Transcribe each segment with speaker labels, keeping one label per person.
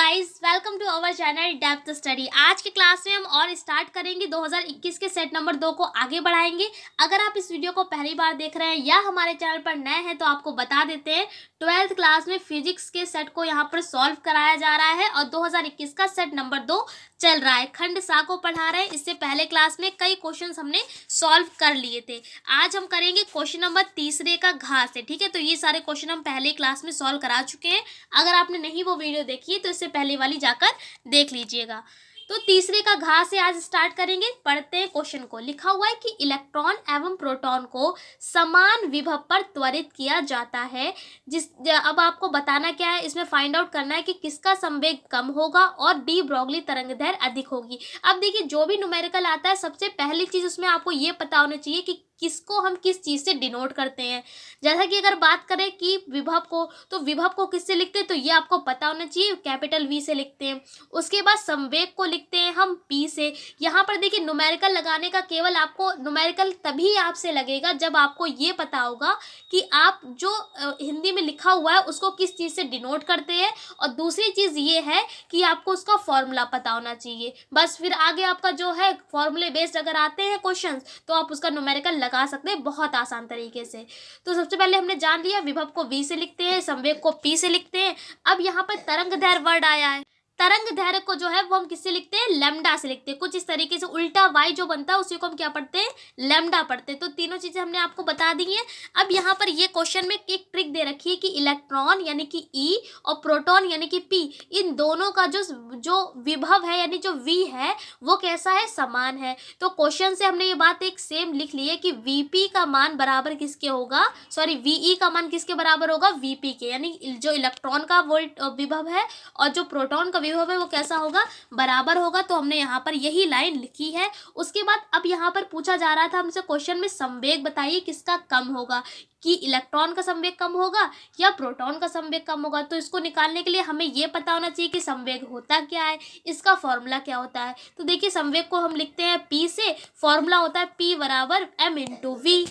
Speaker 1: Guys, welcome to our channel depth study. आज की class में हम और स्टार्ट करेंगे 2021 के सेट नंबर 2 को आगे बढ़ाएंगे। अगर आप इस वीडियो को पहली बार देख रहे हैं या हमारे चैनल पर नए हैं तो आपको बता देते हैं 12th क्लास में फिजिक्स के सेट को यहाँ पर सॉल्व कराया जा रहा है और 2021 का सेट नंबर 2 चल रहा है। खंड सा को पढ़ा रहे हैं। इससे पहले क्लास में कई क्वेश्चन हमने सॉल्व कर लिए थे। आज हम करेंगे क्वेश्चन नंबर तीसरे का घ से। ठीक है, तो ये सारे क्वेश्चन हम पहले क्लास में सॉल्व करा चुके हैं। अगर आपने नहीं वो वीडियो देखी है तो इससे पहले वाली जाकर देख लीजिएगा। तो तीसरे का घ से आज स्टार्ट करेंगे। पढ़ते हैं क्वेश्चन को। लिखा हुआ है कि इलेक्ट्रॉन एवं प्रोटॉन को समान विभव पर त्वरित किया जाता है। अब आपको बताना क्या है, इसमें फाइंड आउट करना है कि किसका संवेग कम होगा और डी ब्रोगली तरंगदैर्घ्य अधिक होगी। अब देखिए, जो भी न्यूमेरिकल आता है सबसे पहली चीज उसमें आपको ये पता होना चाहिए कि किसको हम किस चीज से डिनोट करते हैं। जैसा कि अगर बात करें कि विभव को, तो विभव को किससे लिखते हैं तो ये आपको पता होना चाहिए, कैपिटल वी से लिखते हैं। उसके बाद संवेग को लिखते हैं हम पी से। यहाँ पर देखिए, न्यूमेरिकल लगाने का केवल आपको न्यूमेरिकल तभी आपसे लगेगा जब आपको ये पता होगा कि आप जो हिंदी में लिखा हुआ है उसको किस चीज से डिनोट करते हैं। और दूसरी चीज ये है कि आपको उसका फॉर्मूला पता होना चाहिए। बस फिर आगे आपका जो है फॉर्मूले बेस्ड अगर आते हैं क्वेश्चन तो आप उसका न्यूमेरिकल लगा सकते हैं बहुत आसान तरीके से। तो सबसे पहले हमने जान लिया विभव को v से लिखते हैं, संवेग को p से लिखते हैं। अब यहाँ पर तरंगदैर्घ्य वर्ड आया है। तरंगदैर्घ्य को जो है वो हम किससे लिखते हैं, लैम्डा से लिखते हैं। कुछ इस तरीके से उल्टा y जो बनता है उसी को हम क्या पढ़ते हैं, लैम्डा पढ़ते हैं। तो तीनों चीजें हमने आपको बता दी हैं। अब यहाँ पर ये क्वेश्चन में एक ट्रिक दे रखी है कि इलेक्ट्रॉन यानी कि E और प्रोटॉन यानी कि P, इन दोनों का जो विभव है यानी जो V है वो कैसा है, समान है। तो क्वेश्चन से हमने ये बात एक सेम लिख ली है कि Vp का मान बराबर किसके होगा, सॉरी Ve का मान किसके बराबर होगा, Vp के। यानी जो इलेक्ट्रॉन का वोल्ट विभव है और जो प्रोटॉन का विभव है वो कैसा होगा, बराबर होगा। तो हमने यहाँ पर यही लाइन लिखी है। उसके बाद अब यहाँ पर पूछा जा रहा था हमसे क्वेश्चन में, संवेग बताइए किसका कम होगा, कि इलेक्ट्रॉन का संवेग कम होगा या प्रोटॉन का संवेग कम होगा। तो इसको निकालने के लिए हमें ये पता होना चाहिए कि संवेग होता क्या है, इसका फॉर्मूला क्या होता है। तो देखिए, संवेग को हम लिखते हैं P से, फॉर्मूला होता है P बराबर m इंटू वी।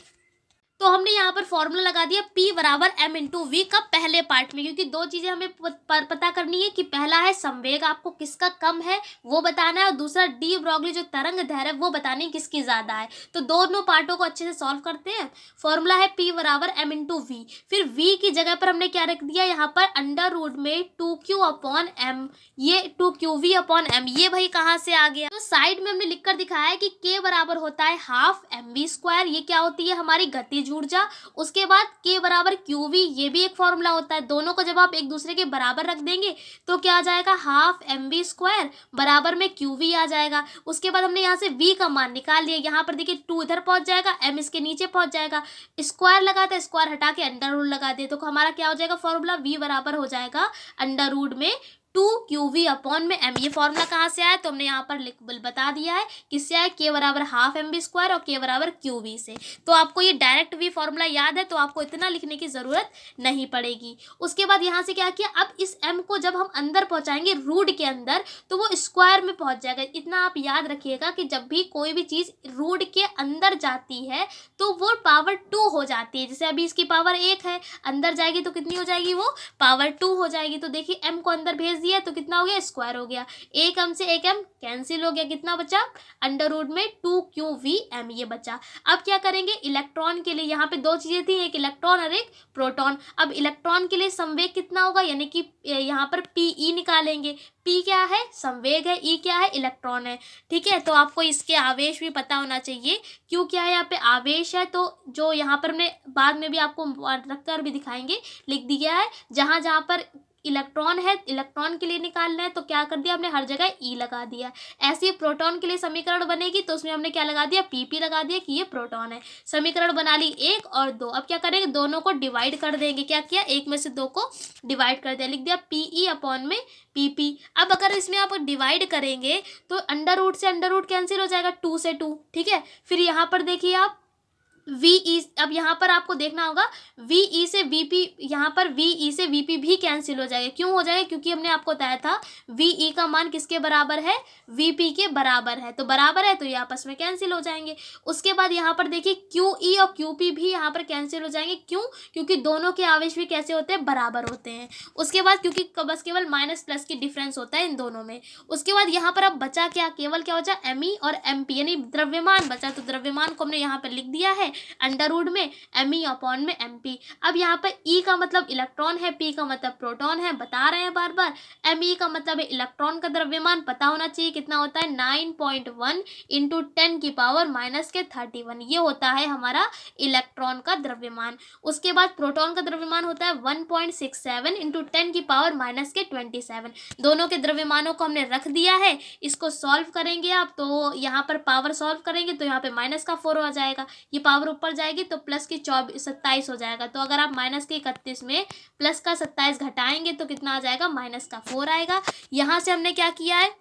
Speaker 1: तो हमने यहाँ पर फॉर्मूला लगा दिया P बराबर m इंटू वी का पहले पार्ट में, क्योंकि दो चीजें हमें पता करनी है कि पहला है संवेग आपको किसका कम है वो बताना है और दूसरा डी ब्रोगली जो तरंगदैर्घ्य है वो बतानी है किसकी ज्यादा है। तो दोनों पार्टों को अच्छे से सॉल्व करते हैं। फॉर्मूला है P बराबर m इंटू वी। फिर V की जगह पर हमने क्या रख दिया यहाँ पर, अंडर रूट में 2q अपॉन m। ये 2qv अपॉन m ये भाई कहाँ से आ गया, तो साइड में हमने लिखकर दिखाया है कि k बराबर होता है हाफ mv स्क्वायर। ये क्या होती है, हमारी गतिज ऊर्जा। उसके बाद k बराबर qv, ये भी एक फॉर्मूला होता है। दोनों को जब आप एक दूसरे के बराबर रख देंगे तो क्या आ जाएगा, हाफ mv स्क्वायर बराबर में qv आ जाएगा। उसके बाद हमने यहाँ से v का मान निकाल लिया। यहाँ पर देखिए 2 इधर पहुंच जाएगा, m इसके नीचे पहुंच जाएगा। स्क्वायर लगाते हैं, स्क्वायर हटा के अंडर रूट लगा दे तो हमारा क्या हो जाएगा, फॉर्मूला v बराबर हो जाएगा अंडर रूट में 2qv अपॉन में m। ये फॉर्मूला कहाँ से आया, तो हमने यहाँ पर बता दिया है किससे आया, k बराबर हाफ mv स्क्वायर और k बराबर qv से। तो आपको ये डायरेक्ट v फॉर्मूला याद है तो आपको इतना लिखने की जरूरत नहीं पड़ेगी। उसके बाद यहाँ से क्या किया, अब इस m को जब हम अंदर पहुँचाएंगे रूट के अंदर तो वो स्क्वायर में पहुँच जाएगा। इतना आप याद रखिएगा कि जब भी कोई भी चीज़ रूट के अंदर जाती है तो वो पावर 2 हो जाती है। जैसे अभी इसकी पावर 1 है, अंदर जाएगी तो कितनी हो जाएगी, वो पावर 2 हो जाएगी। तो देखिए m को अंदर भेज दिया तो कितना हो गया, स्क्वायर हो गया। एक m से एक m कैंसिल हो गया, कितना बचा, अंडर रूट में 2qvm ये बचा। अब क्या करेंगे, इलेक्ट्रॉन के लिए यहाँ पे दो चीजें थी, एक इलेक्ट्रॉन और एक प्रोटॉन। अब इलेक्ट्रॉन के लिए संवेग कितना होगा, यानी कि यहाँ पर Pe निकालेंगे। P क्या है, संवेग है, E क्या है, इलेक्ट्रॉन है। ठीक है, तो आपको इसके आवेश भी पता होना चाहिए। क्यों क्या है, यहाँ पे आवेश है तो जो यहाँ पर हमने बाद में भी आपको रखकर भी दिखाएंगे, लिख दिया है जहाँ जहाँ पर इलेक्ट्रॉन है, इलेक्ट्रॉन के लिए निकालना है तो क्या कर दिया हमने, हर जगह ई लगा दिया। ऐसे ही प्रोटॉन के लिए समीकरण बनेगी तो उसमें हमने क्या लगा दिया, पीपी लगा दिया कि ये प्रोटॉन है। समीकरण बना ली 1 और 2। अब क्या करेंगे, दोनों को डिवाइड कर देंगे। क्या किया, एक में से 2 को डिवाइड कर दिया, लिख दिया पीई अपॉन में पीपी। अब अगर इसमें आप डिवाइड करेंगे तो अंडर रूट से अंडर रूट कैंसिल हो जाएगा, 2 से 2। ठीक है, फिर यहाँ पर देखिए आप VE, अब यहाँ पर आपको देखना होगा VE से VP, यहाँ पर VE से VP भी कैंसिल हो जाएगा। क्यों हो जाएगा? क्योंकि हमने आपको बताया था VE का मान किसके बराबर है? VP के बराबर है। तो बराबर है तो ये आपस में कैंसिल हो जाएंगे। उसके बाद यहाँ पर देखिए QE और QP भी यहाँ पर कैंसिल हो जाएंगे। क्यों? क्योंकि दोनों के आवेश भी कैसे होते हैं? बराबर होते हैं। उसके बाद क्योंकि बस केवल माइनस प्लस की डिफरेंस होता है इन दोनों में। उसके बाद यहाँ पर अब बचा क्या? केवल क्या बचा? ME और MP, यानी द्रव्यमान बचा। तो द्रव्यमान को हमने यहाँ पर लिख दिया है अंडर रूट में ME अपॉन में MP। अब यहाँ पर E का मतलब इलेक्ट्रॉन है, P का मतलब प्रोटॉन है, बता रहे हैं बार बार। ME का मतलब है इलेक्ट्रॉन का द्रव्यमान, पता होना चाहिए कितना होता है? 9.1 इंटू 10 की पावर माइनस के 31, ये होता है हमारा इलेक्ट्रॉन का द्रव्यमान। उसके बाद प्रोटॉन का द्रव्यमान होता है 1.67 इंटू 10 की पावर माइनस के 27। दोनों के द्रव्यमानों को हमने रख दिया है। इसको सॉल्व करेंगे आप, तो यहाँ पर पावर सॉल्व करेंगे तो यहाँ पे माइनस का 4 आ जाएगा, ये पावर ऊपर जाएगी तो प्लस की 27 हो जाएगा। तो अगर आप माइनस के 31 में प्लस का 27 घटाएंगे तो कितना आ जाएगा? माइनस का 4 आएगा। यहाँ से हमने क्या किया है?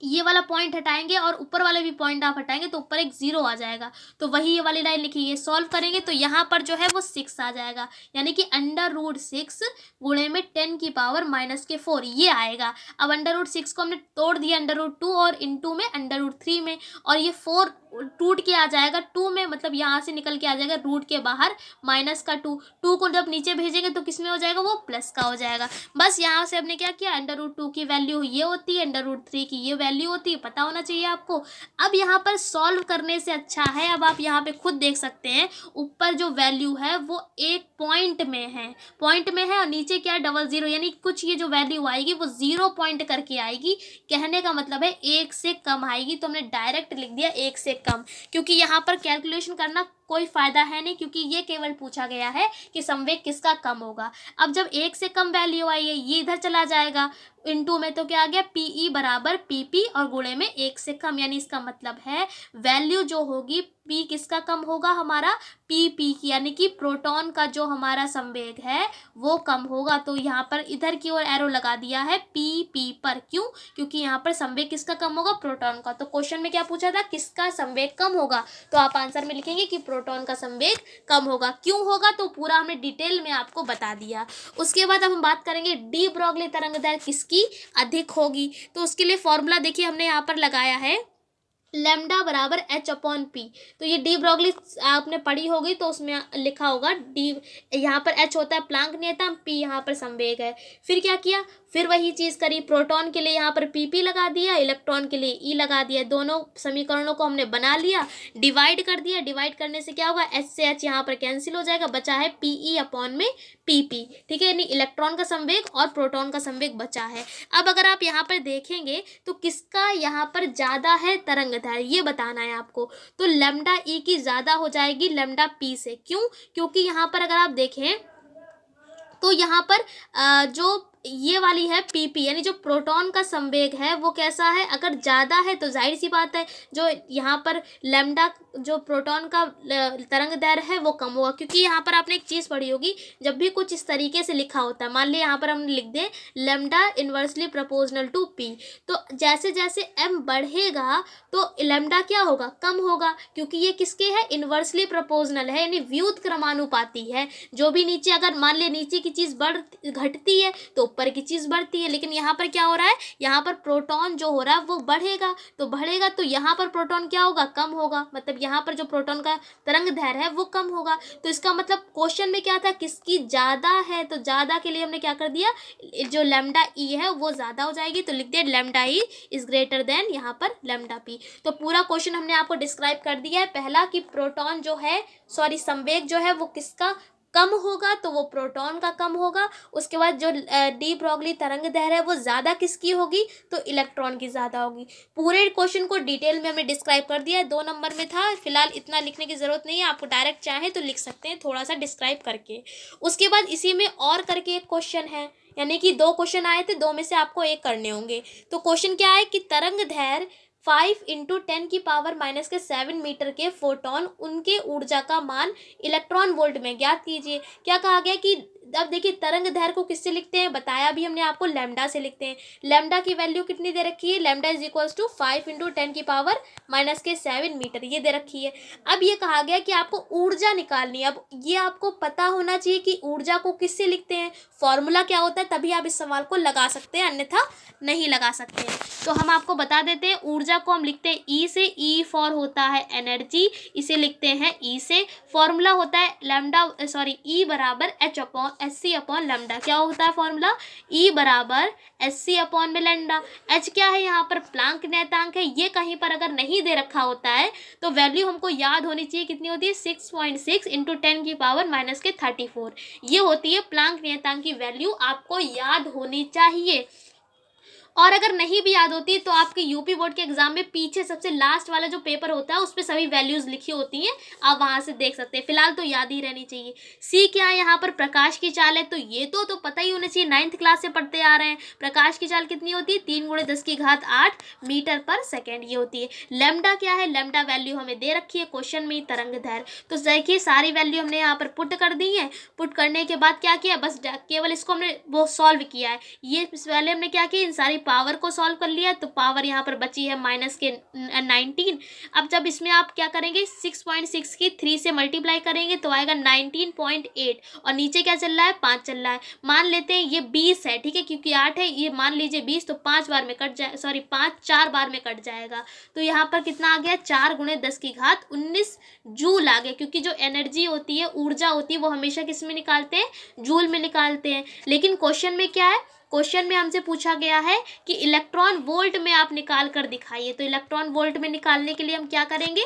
Speaker 1: ये वाला पॉइंट हटाएंगे और ऊपर वाले भी पॉइंट आप हटाएंगे तो ऊपर एक 0 आ जाएगा। तो वही ये वाली लाइन लिखी, ये सॉल्व करेंगे तो यहाँ पर जो है वो 6 आ जाएगा, यानी कि अंडर रूट 6 गुणे में 10 की पावर माइनस के 4, ये आएगा। अब अंडर रूट 6 को हमने तोड़ दिया अंडर रूट 2 और इनटू में अंडर रूट 3 में, और ये 4 टूट के आ जाएगा 2 में, मतलब यहाँ से निकल के आ जाएगा रूट के बाहर माइनस का 2 को जब नीचे भेजेंगे तो किस में हो जाएगा? वो प्लस का हो जाएगा। बस यहाँ से हमने क्या किया? अंडर रूट 2 की वैल्यू ये होती है, अंडर रूट 3 की ये वैल्यू होती है, पता होना चाहिए आपको। अब यहाँ पर सॉल्व करने से अच्छा है, अब आप यहाँ पे खुद देख सकते हैं ऊपर जो वैल्यू है वो एक पॉइंट में है और नीचे क्या है? डबल जीरो, यानी कुछ ये जो वैल्यू आएगी वो 0 पॉइंट करके आएगी। कहने का मतलब है 1 से कम आएगी, तो हमने डायरेक्ट लिख दिया 1 से कम, क्योंकि यहाँ पर कैलकुलेशन करना कोई फायदा है नहीं, क्योंकि ये केवल पूछा गया है कि संवेग किसका कम होगा। अब जब 1 से कम वैल्यू आई है, ये इधर चला जाएगा इनटू में, तो क्या आ गया? PE बराबर PP और गुणे में 1 से कम, यानी इसका मतलब है वैल्यू जो होगी P किसका कम होगा? हमारा PP की, यानी कि प्रोटॉन का जो हमारा संवेग है वो कम होगा। तो यहाँ पर इधर की ओर एरो लगा दिया है PP पर। क्यों? क्योंकि यहाँ पर संवेग किसका कम होगा? प्रोटॉन का। तो क्वेश्चन में क्या पूछा था? किसका संवेग कम होगा? तो आप आंसर में लिखेंगे कि प्रोटॉन का संवेग कम होगा। क्यों होगा? तो पूरा हमने डिटेल में आपको बता दिया। उसके बाद अब हम बात करेंगे डी ब्रोगली तरंगदैर्घ्य किसकी अधिक होगी। तो उसके लिए फॉर्मूला देखिए हमने यहाँ पर लगाया है, लैम्डा बराबर H अपॉन P। तो ये डी ब्रोगली आपने पढ़ी होगी, तो उसमें लिखा होगा डी, यहाँ पर H होता है प्लांक नियतांक, P यहाँ पर संवेग है। फिर क्या किया? फिर वही चीज़ करी, प्रोटॉन के लिए यहाँ पर PP लगा दिया, इलेक्ट्रॉन के लिए E लगा दिया। दोनों समीकरणों को हमने बना लिया, डिवाइड कर दिया। डिवाइड करने से क्या होगा? H से H यहाँ पर कैंसिल हो जाएगा, बचा है PE अपॉन में PP। ठीक है, यानी इलेक्ट्रॉन का संवेग और प्रोटॉन का संवेग बचा है। अब अगर आप यहाँ पर देखेंगे तो किसका यहाँ पर ज़्यादा है तरंगदैर्घ्य, ये बताना है आपको। तो लैम्डा E की ज़्यादा हो जाएगी लैम्डा P से। क्यों? क्योंकि यहाँ पर अगर आप देखें तो यहाँ पर जो ये वाली है PP, यानी जो प्रोटॉन का संवेग है वो कैसा है? अगर ज़्यादा है तो जाहिर सी बात है जो यहाँ पर लैम्डा जो प्रोटॉन का तरंगदैर्घ्य है वो कम होगा। क्योंकि यहाँ पर आपने एक चीज़ पढ़ी होगी, जब भी कुछ इस तरीके से लिखा होता है, मान लिया यहाँ पर हम लिख दें lambda inversely proportional to P, तो जैसे जैसे M बढ़ेगा तो लैम्डा क्या होगा? कम होगा, क्योंकि ये किसके है? इन्वर्सली प्रोपोर्शनल है, यानी व्युत क्रमानुपाती है। जो भी नीचे, अगर मान लिया नीचे की चीज़ घटती है तो ऊपर की चीज़ बढ़ती है। लेकिन यहाँ पर क्या हो रहा है? यहाँ पर प्रोटॉन जो हो रहा है वो बढ़ेगा, तो यहाँ पर प्रोटॉन क्या होगा? कम होगा, मतलब यहाँ पर जो प्रोटॉन का तरंगदैर्घ्य है वो कम होगा। तो इसका मतलब क्वेश्चन में क्या था? किसकी ज़्यादा है? तो ज़्यादा के लिए हमने क्या कर दिया? जो लैम्डा E है वो ज़्यादा हो जाएगी, तो लिख दिया lambda E is greater than यहाँ पर लैम्डा P। तो पूरा क्वेश्चन हमने आपको डिस्क्राइब कर दिया है। पहला कि प्रोटॉन जो है, संवेग जो है वो किसका कम होगा? तो वो प्रोटॉन का कम होगा। उसके बाद जो डी ब्रोगली तरंगदैर्घ्य है वो ज़्यादा किसकी होगी? तो इलेक्ट्रॉन की ज़्यादा होगी। पूरे क्वेश्चन को डिटेल में हमने डिस्क्राइब कर दिया है, 2 नंबर में था। फिलहाल इतना लिखने की ज़रूरत नहीं है, आपको डायरेक्ट चाहे तो लिख सकते हैं थोड़ा सा डिस्क्राइब करके। उसके बाद इसी में और करके एक क्वेश्चन है, यानी कि 2 क्वेश्चन आए थे, 2 में से आपको एक करने होंगे। तो क्वेश्चन क्या है कि तरंगदैर्घ्य 5 इंटू 10 की पावर माइनस के 7 मीटर के फोटोन, उनके ऊर्जा का मान इलेक्ट्रॉन वोल्ट में ज्ञात कीजिए। क्या कहा गया कि अब देखिए तरंग दैर्घ्य को किससे लिखते हैं, बताया भी हमने आपको, लैम्डा से लिखते हैं। लैम्डा की वैल्यू कितनी दे रखी है, lambda is equals to 5 × 10⁻⁷ metre, ये दे रखी है। अब ये कहा गया कि आपको ऊर्जा निकालनी है। अब ये आपको पता होना चाहिए कि ऊर्जा को किससे लिखते हैं, फॉर्मूला क्या होता है, तभी आप इस सवाल को लगा सकते हैं, अन्यथा नहीं लगा सकते हैं। तो हम आपको बता देते हैं, ऊर्जा को हम लिखते हैं ई से, ई फॉर होता है एनर्जी, इसे लिखते हैं ई से। फॉर्मूला होता है लैम्डा ई बराबर Hc अपॉन लैम्डा। क्या होता है फॉर्मूला, ई बराबर Hc में लैम्डा। एच क्या है यहाँ पर, प्लांक नियतांक है। ये कहीं पर अगर नहीं दे रखा होता है तो वैल्यू हमको याद होनी चाहिए, कितनी होती है, 6.6 × 10⁻⁻34। ये होती है प्लांक नियतांक की वैल्यू, आपको याद होनी चाहिए। और अगर नहीं भी याद होती तो आपके यूपी बोर्ड के एग्जाम में पीछे सबसे लास्ट वाला जो पेपर होता है उस पर सभी वैल्यूज लिखी होती हैं, आप वहां से देख सकते हैं। फिलहाल तो याद ही रहनी चाहिए। सी क्या है यहाँ पर, प्रकाश की चाल है, तो ये तो पता ही होना चाहिए, 9th क्लास से पढ़ते आ रहे हैं। प्रकाश की चाल कितनी होती है, 3 × 10⁸ मीटर/सेकेंड ये होती है। लैम्डा क्या है, लैम्डा वैल्यू हमें दे रखी है क्वेश्चन में, तरंग दैर्घ्य। तो देखिए सारी वैल्यू हमने यहाँ पर पुट कर दी है। पुट करने के बाद क्या किया, बस केवल इसको हमने वो सॉल्व किया है। ये पहले हमने क्या किया, इन सारी पावर को सॉल्व कर लिया, तो पावर यहाँ पर बची है -19। अब जब इसमें आप क्या करेंगे, 6.6 की 3 से मल्टीप्लाई करेंगे तो आएगा 19.8, और नीचे क्या चल रहा है, 5 चल रहा है। मान लेते हैं ये 20 है, ठीक है, क्योंकि 8 है, ये मान लीजिए 20, तो 5 बार में कट जाए, 4 बार में कट जाएगा। तो यहाँ पर कितना आ गया, 4 × 10⁻19 जूल आ गया, क्योंकि जो एनर्जी होती है, ऊर्जा होती है, वो हमेशा किस में निकालते हैं, जूल में निकालते हैं। लेकिन क्वेश्चन में क्या है, क्वेश्चन में हमसे पूछा गया है कि इलेक्ट्रॉन वोल्ट में आप निकाल कर दिखाइए। तो इलेक्ट्रॉन वोल्ट में निकालने के लिए हम क्या करेंगे,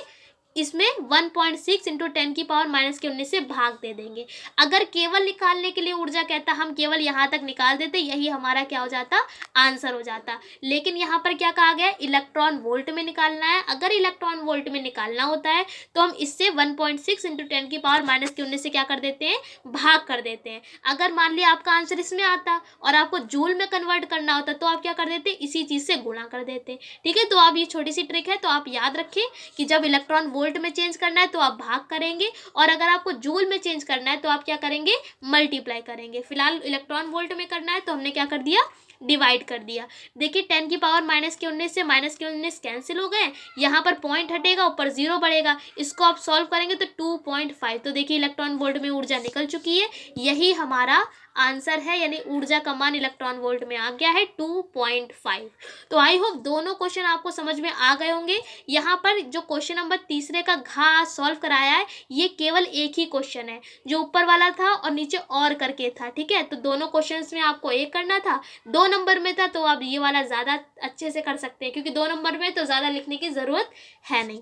Speaker 1: इसमें 1.6 × 10⁻⁻19 से भाग दे देंगे। अगर केवल निकालने के लिए ऊर्जा कहता, हम केवल यहाँ तक निकाल देते, यही हमारा क्या हो जाता, आंसर हो जाता। लेकिन यहाँ पर क्या कहा गया, इलेक्ट्रॉन वोल्ट में निकालना है। अगर इलेक्ट्रॉन वोल्ट में निकालना होता है तो हम इससे 1.6 × 10⁻⁻19 से क्या कर देते हैं, भाग कर देते हैं। अगर मान लिया आपका आंसर इसमें आता और आपको जूल में कन्वर्ट करना होता तो आप क्या कर देते, इसी चीज़ से गुणा कर देते। ठीक है, तो आप ये छोटी सी ट्रिक है, तो आप याद रखें कि जब इलेक्ट्रॉन वोल्ट में चेंज करना है तो आप भाग करेंगे, और अगर आपको जूल में चेंज करना है तो आप क्या करेंगे, मल्टीप्लाई करेंगे। फिलहाल इलेक्ट्रॉन वोल्ट में करना है तो हमने क्या कर दिया, डिवाइड कर दिया। देखिए 10⁻⁻19 से -19 कैंसिल हो गए, यहाँ पर पॉइंट हटेगा, ऊपर 0 बढ़ेगा। इसको आप सॉल्व करेंगे तो 2.5, तो देखिए इलेक्ट्रॉन वोल्ट में ऊर्जा निकल चुकी है, यही हमारा आंसर है, यानी ऊर्जा का मान इलेक्ट्रॉन वोल्ट में आ गया है 2.5। तो आई होप दोनों क्वेश्चन आपको समझ में आ गए होंगे। यहाँ पर जो क्वेश्चन नंबर तीसरे का घ सॉल्व कराया है, ये केवल एक ही क्वेश्चन है, जो ऊपर वाला था और नीचे और करके था। ठीक है, तो दोनों क्वेश्चंस में आपको एक करना था, 2 नंबर में था तो आप ये वाला ज़्यादा अच्छे से कर सकते हैं, क्योंकि 2 नंबर में तो ज़्यादा लिखने की ज़रूरत है नहीं।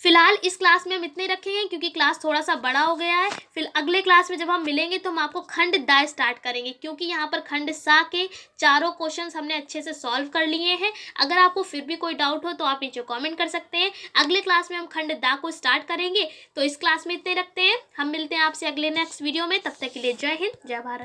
Speaker 1: फिलहाल इस क्लास में हम इतने रखेंगे, क्योंकि क्लास थोड़ा सा बड़ा हो गया है। फिर अगले क्लास में जब हम मिलेंगे तो हम आपको खंड दा स्टार्ट करेंगे, क्योंकि यहाँ पर खंड सा के चारों क्वेश्चंस हमने अच्छे से सॉल्व कर लिए हैं। अगर आपको फिर भी कोई डाउट हो तो आप नीचे कमेंट कर सकते हैं। अगले क्लास में हम खंड दा को स्टार्ट करेंगे। तो इस क्लास में इतने रखते हैं, हम मिलते हैं आपसे अगले नेक्स्ट वीडियो में। तब तक के लिए जय हिंद, जय भारत।